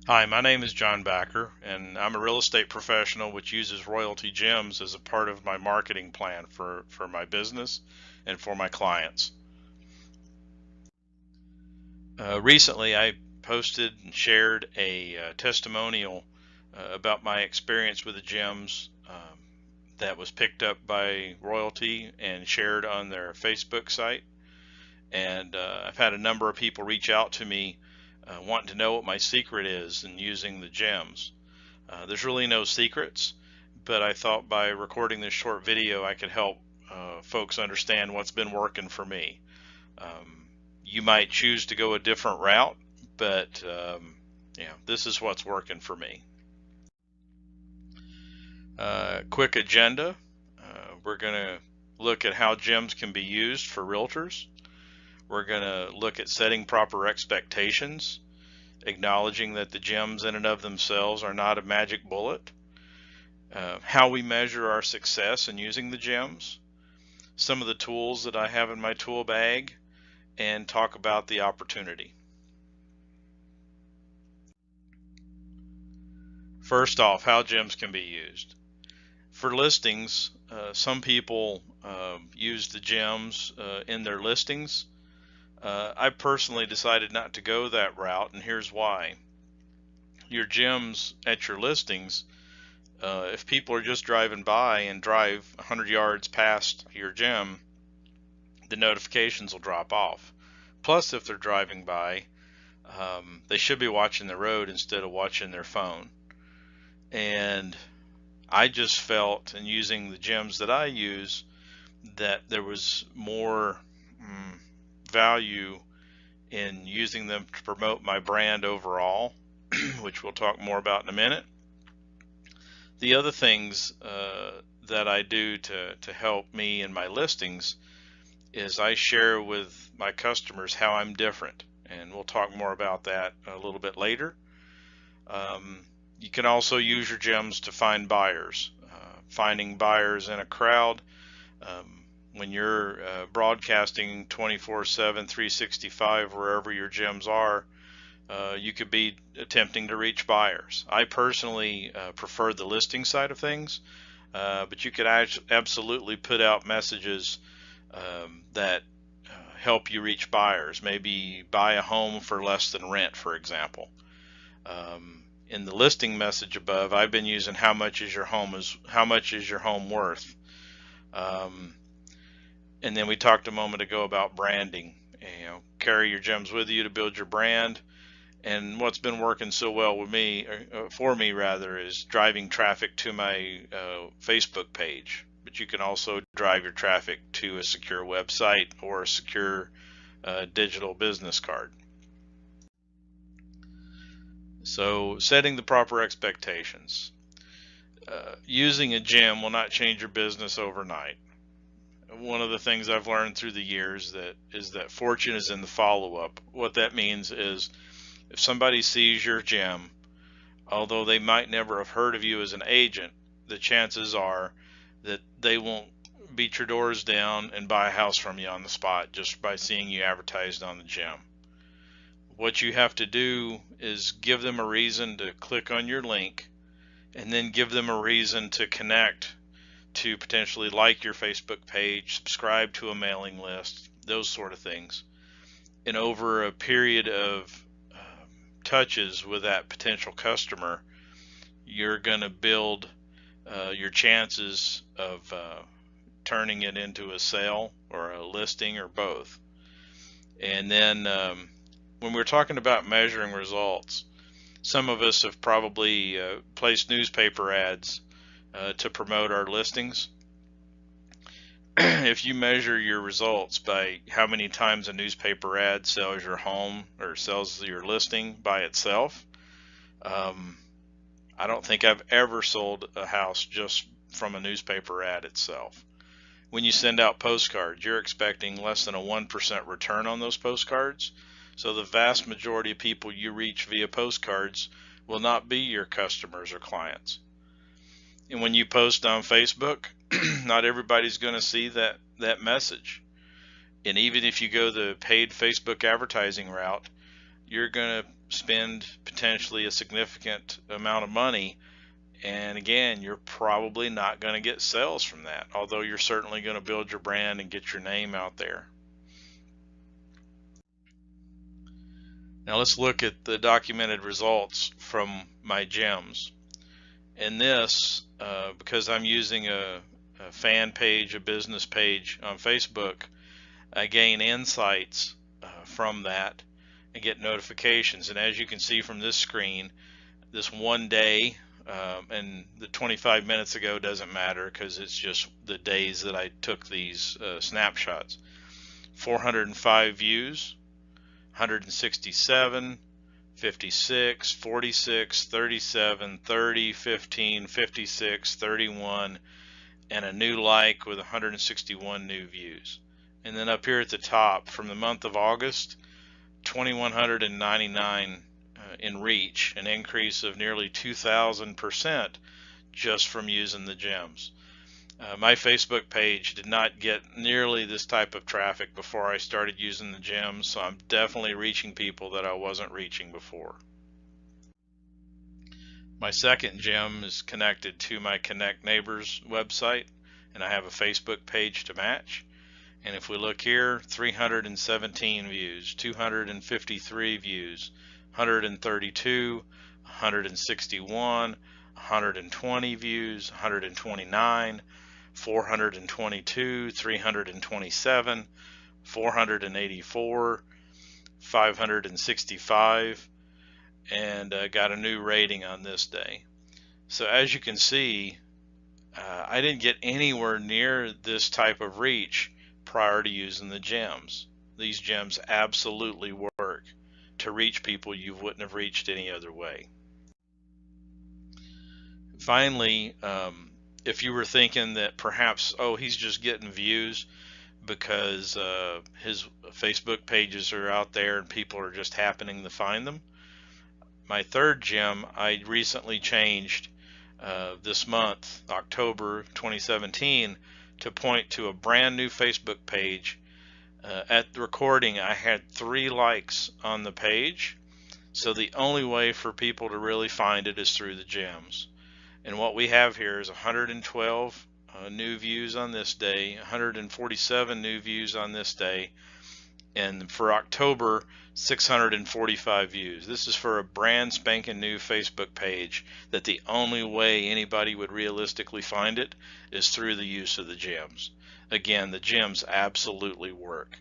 Hi, my name is John Backer, and I'm a real estate professional which uses Royaltie Gems as a part of my marketing plan for my business and for my clients. Recently, I posted and shared a testimonial about my experience with the gems that was picked up by Royaltie and shared on their Facebook site. And I've had a number of people reach out to me wanting to know what my secret is in using the gems. There's really no secrets, but I thought by recording this short video I could help folks understand what's been working for me. You might choose to go a different route, but this is what's working for me. Quick agenda. We're going to look at how gems can be used for realtors. We're going to look at setting proper expectations, acknowledging that the gems in and of themselves are not a magic bullet. How we measure our success in using the gems, some of the tools that I have in my tool bag, and talk about the opportunity. First off, how gems can be used. For listings, some people use the gems in their listings. I personally decided not to go that route, and here's why. Your gems at your listings, if people are just driving by and drive 100 yards past your gem, the notifications will drop off. Plus, if they're driving by, they should be watching the road instead of watching their phone. And I just felt, in using the gems that I use, that there was more value in using them to promote my brand overall, which we'll talk more about in a minute. The other things that I do to help me in my listings is I share with my customers how I'm different, and we'll talk more about that a little bit later. You can also use your gems to find buyers. Finding buyers in a crowd, when you're broadcasting 24/7, 365, wherever your gems are, you could be attempting to reach buyers. I personally prefer the listing side of things, but you could absolutely put out messages that help you reach buyers. Maybe buy a home for less than rent, for example. In the listing message above, I've been using how much is your home worth. And then we talked a moment ago about branding. Carry your gems with you to build your brand. And what's been working so well with me, for me rather, is driving traffic to my Facebook page. But you can also drive your traffic to a secure website or a secure digital business card. So, setting the proper expectations. Using a gem will not change your business overnight. One of the things I've learned through the years is that fortune is in the follow-up. What that means is, if somebody sees your gem, although they might never have heard of you as an agent, the chances are that they won't beat your doors down and buy a house from you on the spot just by seeing you advertised on the gem. What you have to do is give them a reason to click on your link, and then give them a reason to connect, to potentially like your Facebook page, subscribe to a mailing list, those sort of things. And over a period of touches with that potential customer, you're going to build your chances of turning it into a sale or a listing or both. And then when we're talking about measuring results, some of us have probably placed newspaper ads to promote our listings. If you measure your results by how many times a newspaper ad sells your home or sells your listing by itself, I don't think I've ever sold a house just from a newspaper ad itself. When you send out postcards, you're expecting less than a 1% return on those postcards. So the vast majority of people you reach via postcards will not be your customers or clients. And when you post on Facebook, not everybody's going to see that message. And even if you go the paid Facebook advertising route, you're going to spend potentially a significant amount of money, and again, you're probably not going to get sales from that, although you're certainly going to build your brand and get your name out there. Now let's look at the documented results from my gems. In this, because I'm using a fan page, a business page on Facebook, I gain insights from that and get notifications. And as you can see from this screen, this one day, and the 25 minutes ago doesn't matter because it's just the days that I took these snapshots. 405 views, 167, 56, 46, 37, 30, 15, 56, 31, and a new like with 161 new views. And then up here at the top, from the month of August, 2,199 in reach, an increase of nearly 2,000% just from using the gems. My Facebook page did not get nearly this type of traffic before I started using the gems, so I'm definitely reaching people that I wasn't reaching before. My second gem is connected to my Connect Neighbors website, and I have a Facebook page to match. And if we look here, 317 views, 253 views, 132, 161, 120 views, 129, 422, 327, 484, 565, and got a new rating on this day. So as you can see, I didn't get anywhere near this type of reach prior to using the gems. These gems absolutely work to reach people you wouldn't have reached any other way. Finally, if you were thinking that perhaps, oh, he's just getting views because his Facebook pages are out there and people are just happening to find them, my third gem I recently changed this month, October 2017, to point to a brand new Facebook page. At the recording, I had 3 likes on the page, so the only way for people to really find it is through the gems. And what we have here is 112 new views on this day, 147 new views on this day, and for October, 645 views. This is for a brand spanking new Facebook page that the only way anybody would realistically find it is through the use of the gems. Again, the gems absolutely work.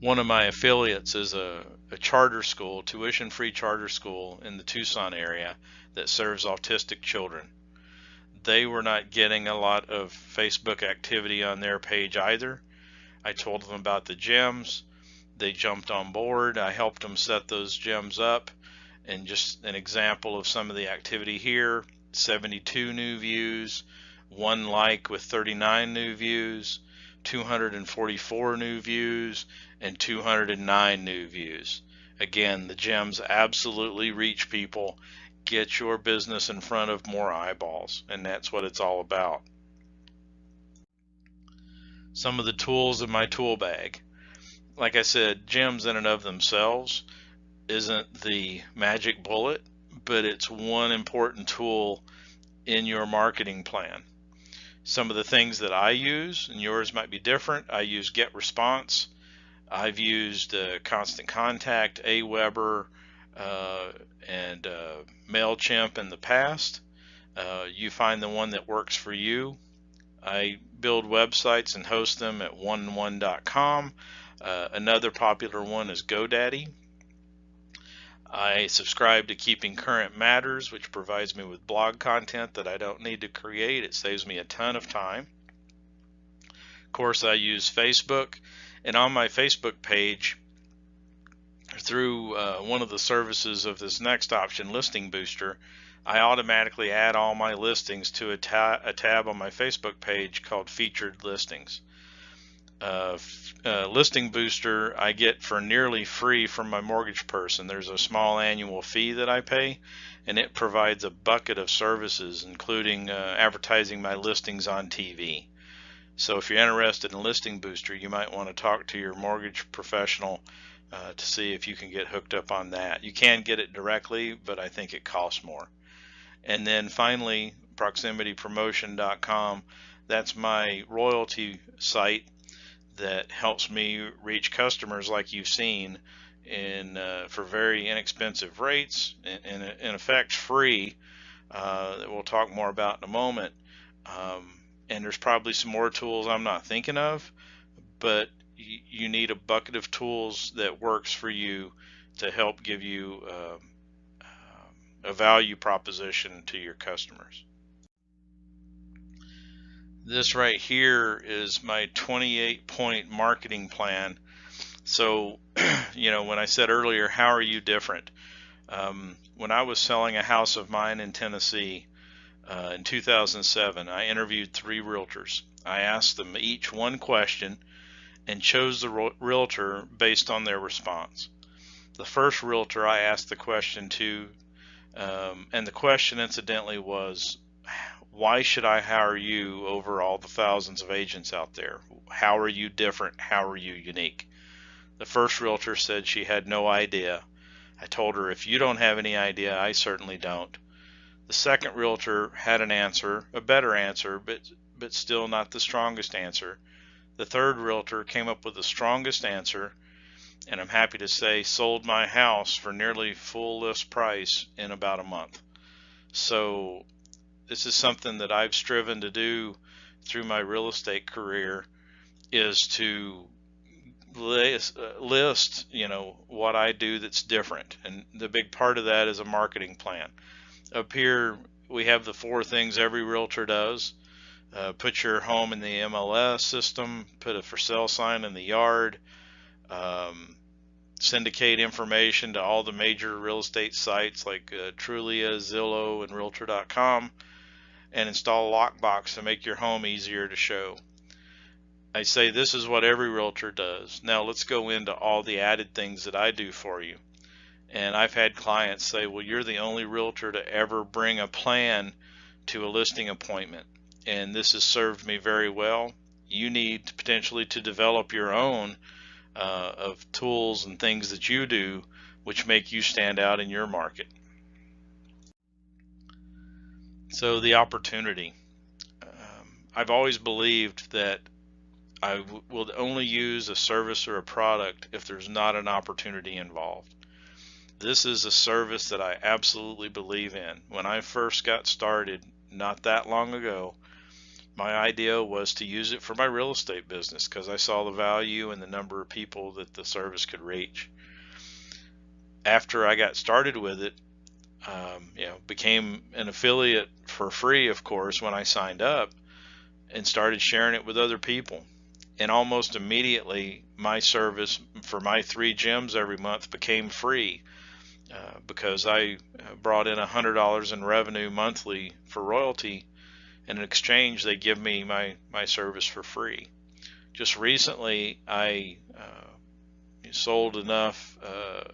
One of my affiliates is a charter school, tuition-free charter school in the Tucson area that serves autistic children. They were not getting a lot of Facebook activity on their page either. I told them about the gems. They jumped on board. I helped them set those gems up, and just an example of some of the activity here: 72 new views, 1 like with 39 new views, 244 new views, and 209 new views. Again, the gems absolutely reach people, get your business in front of more eyeballs, and that's what it's all about. Some of the tools in my tool bag. Like I said, gems in and of themselves isn't the magic bullet, but it's one important tool in your marketing plan. Some of the things that I use, and yours might be different, I use Get Response. I've used Constant Contact, Aweber, and MailChimp in the past. You find the one that works for you. I build websites and host them at oneone.com. Another popular one is GoDaddy. I subscribe to Keeping Current Matters, which provides me with blog content that I don't need to create. It saves me a ton of time. Of course, I use Facebook, and on my Facebook page, through one of the services of this next option, Listing Booster, I automatically add all my listings to a tab on my Facebook page called Featured Listings. Listing Booster I get for nearly free from my mortgage person. There's a small annual fee that I pay, and it provides a bucket of services, including advertising my listings on TV. So if you're interested in Listing Booster, you might want to talk to your mortgage professional to see if you can get hooked up on that. You can get it directly, but I think it costs more. And then finally, proximitypromotion.com. That's my royalty site that helps me reach customers like you've seen for very inexpensive rates, in effect free, that we'll talk more about in a moment. And there's probably some more tools I'm not thinking of, but you need a bucket of tools that works for you to help give you a value proposition to your customers. This right here is my 28-point marketing plan. So, when I said earlier, how are you different? When I was selling a house of mine in Tennessee in 2007, I interviewed 3 realtors. I asked them each one question and chose the realtor based on their response. The first realtor I asked the question to, and the question incidentally was, why should I hire you over all the thousands of agents out there? How are you different? How are you unique? The first realtor said she had no idea. I told her, if you don't have any idea, I certainly don't. The second realtor had an answer, a better answer, but still not the strongest answer. The third realtor came up with the strongest answer, and I'm happy to say sold my house for nearly full list price in about a month. So this is something that I've striven to do through my real estate career, is to list what I do that's different, and the big part of that is a marketing plan. Up here we have the 4 things every realtor does. Put your home in the MLS system, put a for sale sign in the yard, syndicate information to all the major real estate sites like Trulia, Zillow, and Realtor.com, and install a lockbox to make your home easier to show. I say this is what every realtor does. Now let's go into all the added things that I do for you. And I've had clients say, well, you're the only realtor to ever bring a plan to a listing appointment, and this has served me very well. You need potentially to develop your own of tools and things that you do which make you stand out in your market. So the opportunity. I've always believed that I will only use a service or a product if there's not an opportunity involved. This is a service that I absolutely believe in. When I first got started not that long ago, my idea was to use it for my real estate business because I saw the value and the number of people that the service could reach. After I got started with it, became an affiliate for free, of course, when I signed up, and started sharing it with other people. And almost immediately, my service for my 3 gems every month became free because I brought in $100 in revenue monthly for royalty, and in exchange, they give me my service for free. Just recently, I sold enough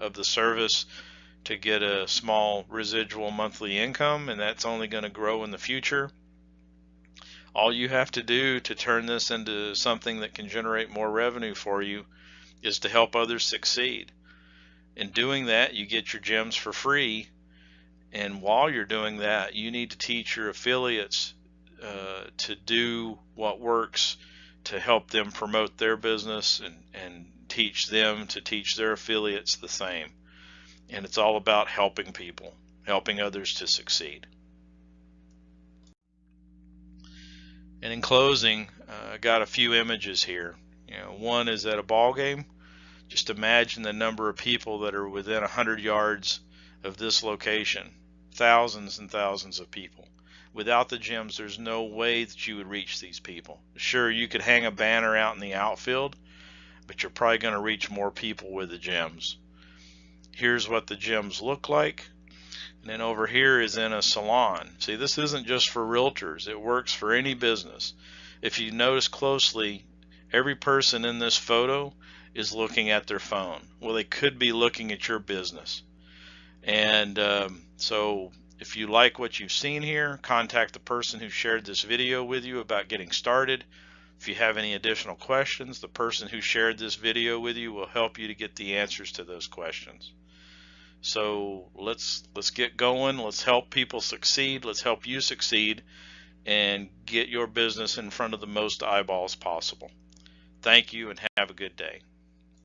of the service to get a small residual monthly income, and that's only going to grow in the future. All you have to do to turn this into something that can generate more revenue for you is to help others succeed. In doing that, you get your gems for free, and while you're doing that, you need to teach your affiliates to do what works to help them promote their business, and teach them to teach their affiliates the same. And it's all about helping people, helping others to succeed. And in closing, I got a few images here. One is at a ball game. Just imagine the number of people that are within 100 yards of this location. Thousands and thousands of people. Without the gems, there's no way that you would reach these people. Sure, you could hang a banner out in the outfield, but you're probably going to reach more people with the gems. Here's what the gems look like. And then over here is in a salon. See, this isn't just for realtors. It works for any business. If you notice closely, every person in this photo is looking at their phone. Well, they could be looking at your business. And so if you like what you've seen here, contact the person who shared this video with you about getting started. If you have any additional questions, the person who shared this video with you will help you to get the answers to those questions. So let's get going. Let's help people succeed. Let's help you succeed and get your business in front of the most eyeballs possible. Thank you and have a good day.